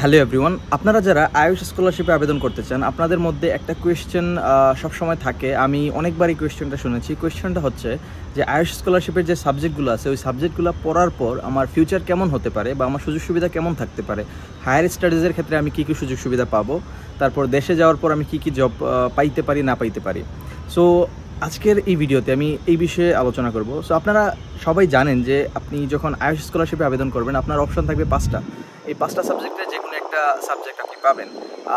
Hello everyone, আপনারা যারা আয়ুষ স্কলারশিপে আবেদন করতে চান আপনাদের মধ্যে একটা কোয়েশ্চেন সবসময় থাকে। আমি অনেকবার এই কোয়েশ্চেনটা শুনেছি। কোয়েশ্চেনটা হচ্ছে যে আয়ুষ স্কলারশিপের যে সাবজেক্টগুলো আছে ওই সাবজেক্টগুলো পড়ার পর আমার ফিউচার কেমন হতে পারে বা আমার সুযোগ সুবিধা কেমন থাকতে পারে, হায়ার স্টাডিজের ক্ষেত্রে আমি কী কী সুযোগ সুবিধা পাবো, তারপর দেশে যাওয়ার পর আমি কী কী জব পাইতে পারি না পাইতে পারি। সো আজকের এই ভিডিওতে আমি এই বিষয়ে আলোচনা করব। সো আপনারা সবাই জানেন যে আপনি যখন আয়ুষ স্কলারশিপে আবেদন করবেন আপনার অপশন থাকবে 5টা। এই 5টা সাবজেক্টের যে কোনো একটা সাবজেক্ট আপনি পাবেন।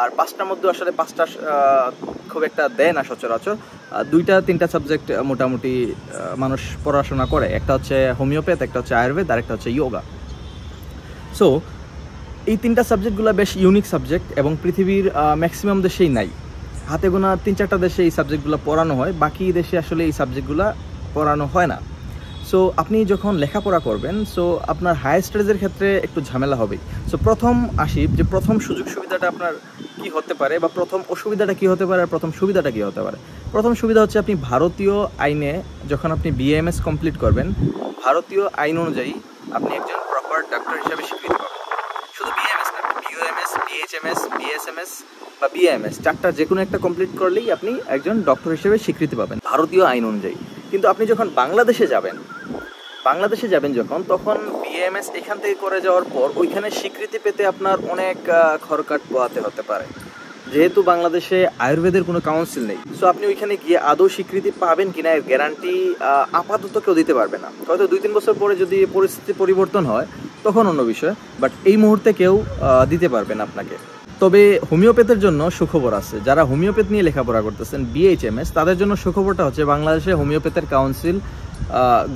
আর 5টার মধ্যে আসলে 5টা খুব একটা দেয় না সচরাচর। 2-3টা সাবজেক্ট মোটামুটি মানুষ পড়াশোনা করে। একটা হচ্ছে হোমিওপ্যাথ, একটা হচ্ছে আয়ুর্বেদ, আর একটা হচ্ছে যোগা। সো এই 3টা সাবজেক্টগুলো বেশ ইউনিক সাবজেক্ট এবং পৃথিবীর ম্যাক্সিমাম দেশেই নাই। হাতে গোনা 3-4টা দেশে এই সাবজেক্টগুলো পড়ানো হয়, বাকি দেশে আসলে এই সাবজেক্টগুলো পড়ানো হয় না। সো আপনি যখন লেখাপড়া করবেন সো আপনার হায়ার স্টাডিজের ক্ষেত্রে একটু ঝামেলা হবেই। সো প্রথম আসি যে প্রথম সুযোগ সুবিধাটা আপনার কি হতে পারে বা প্রথম অসুবিধাটা কি হতে পারে আর প্রথম সুবিধাটা কি হতে পারে। প্রথম সুবিধা হচ্ছে আপনি ভারতীয় আইনে যখন আপনি বিএএমএস কমপ্লিট করবেন, ভারতীয় আইন অনুযায়ী আপনি একজন প্রপার ডাক্তার হিসেবে স্বীকৃতি পাবেন। শুধু বিএএমএস না, বিইউএমএস, বিএইচএমএস, বিএসএমএস বা বিএএমএস, চারটা যে কোনো একটা কমপ্লিট করলেই আপনি একজন ডক্টর হিসেবে স্বীকৃতি পাবেন ভারতীয় আইন অনুযায়ী। কিন্তু আপনি যখন বাংলাদেশে যাবেন যখন, তখন বিএএমএস এখান থেকে করে যাওয়ার পর ওইখানে স্বীকৃতি পেতে আপনার অনেক খরকাট পোহাতে হতে পারে, যেহেতু বাংলাদেশে আয়ুর্বেদের কোনো কাউন্সিল নেই। সো আপনি ওইখানে গিয়ে আদৌ স্বীকৃতি পাবেন কিনা এর গ্যারান্টি আপাতত কেউ দিতে পারবে না। হয়তো 2-3 বছর পরে যদি পরিস্থিতি পরিবর্তন হয় তখন অন্য বিষয়, বাট এই মুহূর্তে কেউ দিতে পারবে না আপনাকে। তবে হোমিওপ্যাথের জন্য সুখবর আছে। যারা হোমিওপ্যাথ নিয়ে লেখাপড়া করতেছেন বিএইচএমএস, তাদের জন্য সুখবরটা হচ্ছে বাংলাদেশে হোমিওপ্যাথের কাউন্সিল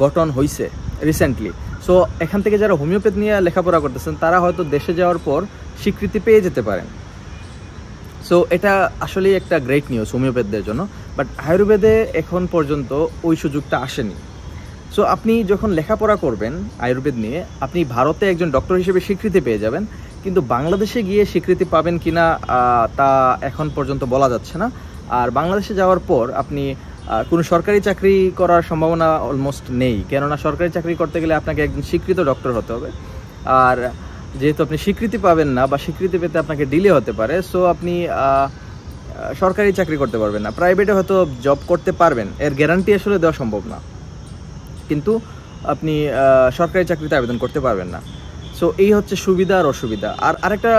গঠন হয়েছে রিসেন্টলি। সো এখান থেকে যারা হোমিওপ্যাথ নিয়ে লেখাপড়া করতেছেন তারা হয়তো দেশে যাওয়ার পর স্বীকৃতি পেয়ে যেতে পারেন। সো এটা আসলেই একটা গ্রেট নিউজ হোমিওপ্যাথদের জন্য। বাট আয়ুর্বেদে এখন পর্যন্ত ওই সুযোগটা আসেনি। সো আপনি যখন লেখাপড়া করবেন আয়ুর্বেদ নিয়ে, আপনি ভারতে একজন ডক্টর হিসেবে স্বীকৃতি পেয়ে যাবেন, কিন্তু বাংলাদেশে গিয়ে স্বীকৃতি পাবেন কিনা তা এখন পর্যন্ত বলা যাচ্ছে না। আর বাংলাদেশে যাওয়ার পর আপনি কোনো সরকারি চাকরি করার সম্ভাবনা অলমোস্ট নেই, কেননা সরকারি চাকরি করতে গেলে আপনাকে একজন স্বীকৃত ডক্টর হতে হবে। আর যেহেতু আপনি স্বীকৃতি পাবেন না বা স্বীকৃতি পেতে আপনাকে ডিলে হতে পারে, সো আপনি সরকারি চাকরি করতে পারবেন না। প্রাইভেটে হয়তো জব করতে পারবেন, এর গ্যারান্টি আসলে দেওয়া সম্ভব না, কিন্তু আপনি সরকারি চাকরিতে আবেদন করতে পারবেন না। সো এই হচ্ছে সুবিধা আর অসুবিধা। আর আরেকটা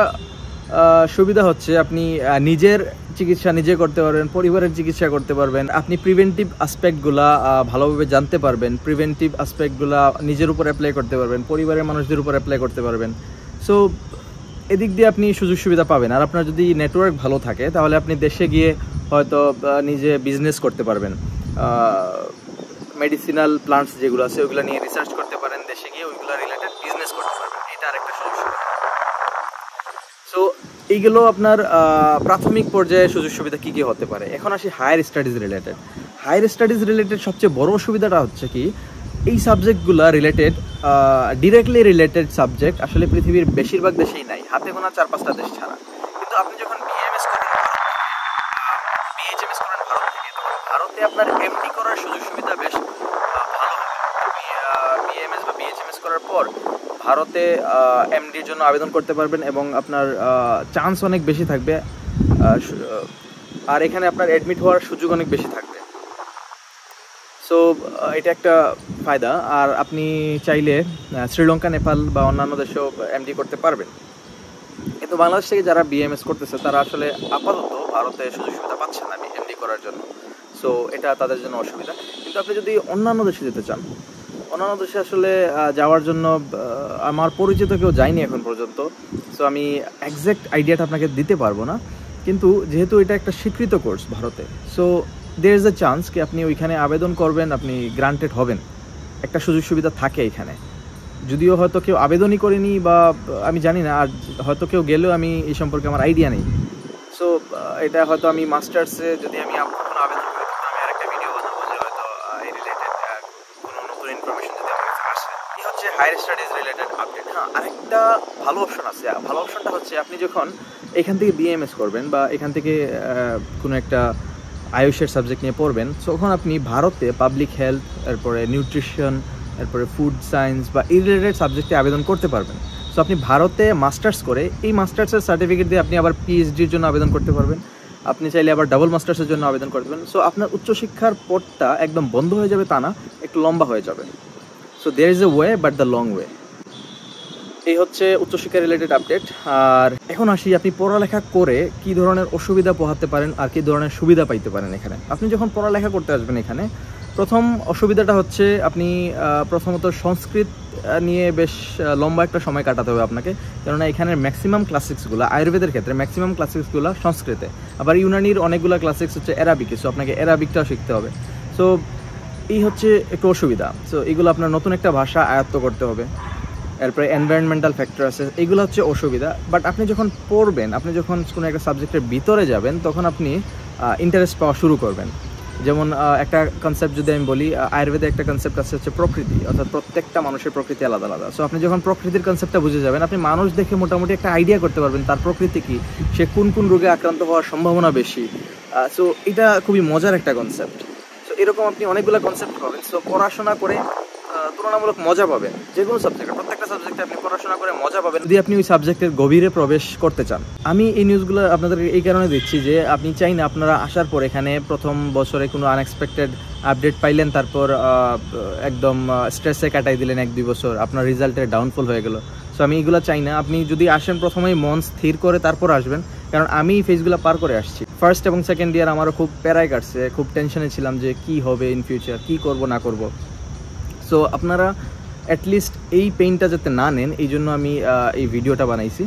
সুবিধা হচ্ছে আপনি নিজের চিকিৎসা নিজে করতে পারবেন, পরিবারের চিকিৎসা করতে পারবেন, আপনি প্রিভেন্টিভ আসপেক্টগুলা ভালোভাবে জানতে পারবেন, প্রিভেন্টিভ আসপেক্টগুলা নিজের উপর অ্যাপ্লাই করতে পারবেন, পরিবারের মানুষদের উপর অ্যাপ্লাই করতে পারবেন। সো এদিক দিয়ে আপনি সুযোগ সুবিধা পাবেন। আর আপনার যদি নেটওয়ার্ক ভালো থাকে তাহলে আপনি দেশে গিয়ে হয়তো নিজে বিজনেস করতে পারবেন, মেডিসিনাল প্লান্টস যেগুলো আছে ওইগুলো নিয়ে রিসার্চ করতে পারেন, দেশে গিয়ে ওইগুলো রিলেটেড বিজনেস করতে পারবেন। এটা আরেকটা সুযোগ সুবিধা। সো এইগুলো আপনার প্রাথমিক পর্যায়ে সুযোগ সুবিধা কী কী হতে পারে। এখন আসি higher studies related. Higher studies related সবচেয়ে বড় সুবিধাটা হচ্ছে কি, এই সাবজেক্টগুলো রিলেটেড ডিরেক্টলি রিলেটেড সাবজেক্ট আসলে পৃথিবীর বেশিরভাগ দেশেই নাই, হাতে গোনা 4-5টা দেশ ছাড়া। কিন্তু আপনি যখন বিএমএস করেন বিএইচএমএস করেন ভারত থেকে, তখন ভারতে আপনার এমডি করার সুযোগ সুবিধা বেশ ভালো হবে। আপনি বিএমএস বা বিএইচএমএস করার পর ভারতে এমডির জন্য আবেদন করতে পারবেন এবং আপনার চান্স অনেক বেশি থাকবে। আর এখানে আপনার অ্যাডমিট হওয়ার সুযোগ অনেক বেশি থাকবে। সো এটা একটা ফায়দা। আর আপনি চাইলে শ্রীলঙ্কা, নেপাল বা অন্যান্য দেশেও এমডি করতে পারবেন। কিন্তু বাংলাদেশ থেকে যারা বিএমএস করতেছে তারা আসলে আপাতত ভারতে সুযোগ সুবিধা পাচ্ছে না এমডি করার জন্য। সো এটা তাদের জন্য অসুবিধা। কিন্তু আপনি যদি অন্যান্য দেশে যেতে চান, অন্যান্য দেশে আসলে যাওয়ার জন্য আমার পরিচিত কেউ যায়নি এখন পর্যন্ত। সো আমি এক্স্যাক্ট আইডিয়াটা আপনাকে দিতে পারবো না, কিন্তু যেহেতু এটা একটা স্বীকৃত কোর্স ভারতে, so there is a chance কি আপনি ওইখানে আবেদন করবেন, আপনি গ্রান্টেড হবেন, একটা সুযোগ সুবিধা থাকে এখানে। যদিও হয়তো কেউ আবেদনই করেনি বা আমি জানি না, আর হয়তো কেউ গেলেও আমি এই সম্পর্কে আমার আইডিয়া নেই। সো এটা হয়তো আমি মাস্টার্সে যদি আমি কখনো আবেদন করি তখন আমি আরেকটা ভিডিও বানাবো যে হয়তো এই রিলেটেড কোনো নতুন ইনফরমেশন যদি আমার কাছে আসে। এই হচ্ছে হায়ার স্টাডিজ রিলেটেড আপডেট। হ্যাঁ, আরেকটা ভালো অপশন আছে। ভালো অপশনটা হচ্ছে আপনি যখন এখান থেকে বিএমএস করবেন বা এখান থেকে কোনো একটা আয়ুষের সাবজেক্ট নিয়ে পড়বেন, তখন আপনি ভারতে পাবলিক হেলথ, এরপরে নিউট্রিশন, এরপরে ফুড সায়েন্স বা এই রিলেটেড সাবজেক্টে আবেদন করতে পারবেন। সো আপনি ভারতে মাস্টার্স করে এই মাস্টার্সের সার্টিফিকেট দিয়ে আপনি আবার পিএইচডির জন্য আবেদন করতে পারবেন, আপনি চাইলে আবার ডাবল মাস্টার্সের জন্য আবেদন করতে পারবেন। সো আপনার উচ্চশিক্ষার পথটা একদম বন্ধ হয়ে যাবে তা না, একটু লম্বা হয়ে যাবে। So there is a way but the long way. এই হচ্ছে উচ্চশিক্ষা রিলেটেড আপডেট। আর এখন আসি আপনি পড়ালেখা করে কি ধরনের অসুবিধা পোহাতে পারেন আর কি ধরনের সুবিধা পাইতে পারেন এখানে। আপনি যখন পড়ালেখা করতে আসবেন এখানে, প্রথম অসুবিধাটা হচ্ছে আপনি প্রথমত সংস্কৃত নিয়ে বেশ লম্বা একটা সময় কাটাতে হবে আপনাকে, কেননা এখানের ম্যাক্সিমাম ক্লাসিক্সগুলো আয়ুর্বেদের ক্ষেত্রে ম্যাক্সিমাম ক্লাসিক্সগুলো সংস্কৃতে, আবার ইউনানির অনেকগুলো ক্লাসিক্স হচ্ছে অ্যারাবিকে, সো আপনাকে অ্যারাবিকটাও শিখতে হবে। সো এই হচ্ছে একটু অসুবিধা। সো এগুলো আপনার নতুন একটা ভাষা আয়ত্ত করতে হবে। এরপরে এনভায়রনমেন্টাল ফ্যাক্টর আছে, এগুলো হচ্ছে অসুবিধা। বাট আপনি যখন পড়বেন, আপনি যখন কোনো একটা সাবজেক্টের ভিতরে যাবেন, তখন আপনি ইন্টারেস্ট পাওয়া শুরু করবেন। যেমন একটা কনসেপ্ট যদি আমি বলি, আয়ুর্বেদে একটা কনসেপ্ট আছে হচ্ছে প্রকৃতি, অর্থাৎ প্রত্যেকটা মানুষের প্রকৃতি আলাদা আলাদা। সো আপনি যখন প্রকৃতির কনসেপ্টটা বুঝে যাবেন, আপনি মানুষ দেখে মোটামুটি একটা আইডিয়া করতে পারবেন তার প্রকৃতি কী, সে কোন কোন রোগে আক্রান্ত হওয়ার সম্ভাবনা বেশি। সো এটা খুবই মজার একটা কনসেপ্ট। সো এরকম আপনি অনেকগুলো কনসেপ্ট পাবেন। সো পড়াশোনা করে তুলনামূলক মজা পাবেন যে কোনো সাবজেক্টে, প্রত্যেকটা সাবজেক্টে আপনি পড়াশোনা করে মজা পাবেন যদি আপনি ওই সাবজেক্টের গভীরে প্রবেশ করতে চান। আমি এই নিউজগুলো আপনাদের এই কারণে দিচ্ছি যে আপনি চাই না আপনারা আসার পর এখানে প্রথম বছরে কোনো আনএক্সপেক্টেড আপডেট পাইলেন, তারপর একদম স্ট্রেসে কাটাই দিলেন 1-2 বছর, আপনার রেজাল্টের ডাউনফল হয়ে গেল। সো আমি এইগুলো চাই না। আপনি যদি আসেন প্রথমেই মন স্থির করে তারপর আসবেন, কারণ আমি এই ফেজগুলো পার করে আসছি। ফার্স্ট এবং সেকেন্ড ইয়ার আমারও খুব প্যারায় কাটছে, খুব টেনশনে ছিলাম যে কি হবে ইন ফিউচার, কী করব না করব। সো আপনারা অ্যাটলিস্ট এই পেইনটা যাতে না নেন, এই জন্য আমি এই ভিডিওটা বানাইছি।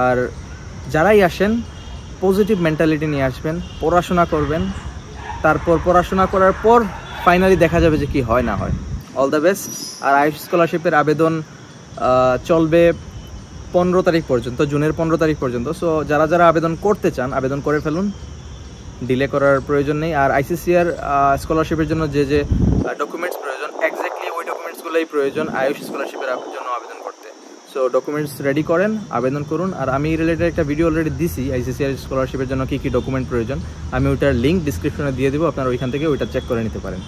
আর যারাই আসেন পজিটিভ মেন্টালিটি নিয়ে আসবেন, পড়াশোনা করবেন, তারপর পড়াশোনা করার পর ফাইনালি দেখা যাবে যে কি হয় না হয়। All the best. আর আয়ুষ স্কলারশিপের আবেদন চলবে 15 তারিখ পর্যন্ত, জুনের 15 তারিখ পর্যন্ত। সো যারা যারা আবেদন করতে চান আবেদন করে ফেলুন, ডিলে করার প্রয়োজন নেই। আর আইসিসিআর স্কলারশিপের জন্য যে যে ডকুমেন্টস প্রয়োজন, এক্স্যাক্টলি ওই ডকুমেন্টসগুলোই প্রয়োজন আয়ুষ স্কলারশিপের জন্য আবেদন করতে। সো ডকুমেন্টস রেডি করেন, আবেদন করুন। আর আমি রিলেটেড একটা ভিডিও অলরেডি দিছি আইসিসিআর স্কলারশিপের জন্য কী কী ডকুমেন্ট প্রয়োজন, আমি ওইটার লিঙ্ক ডিসক্রিপশনে দিয়ে দেবো, আপনারা ওইখান থেকে ওইটা চেক করে নিতে পারেন।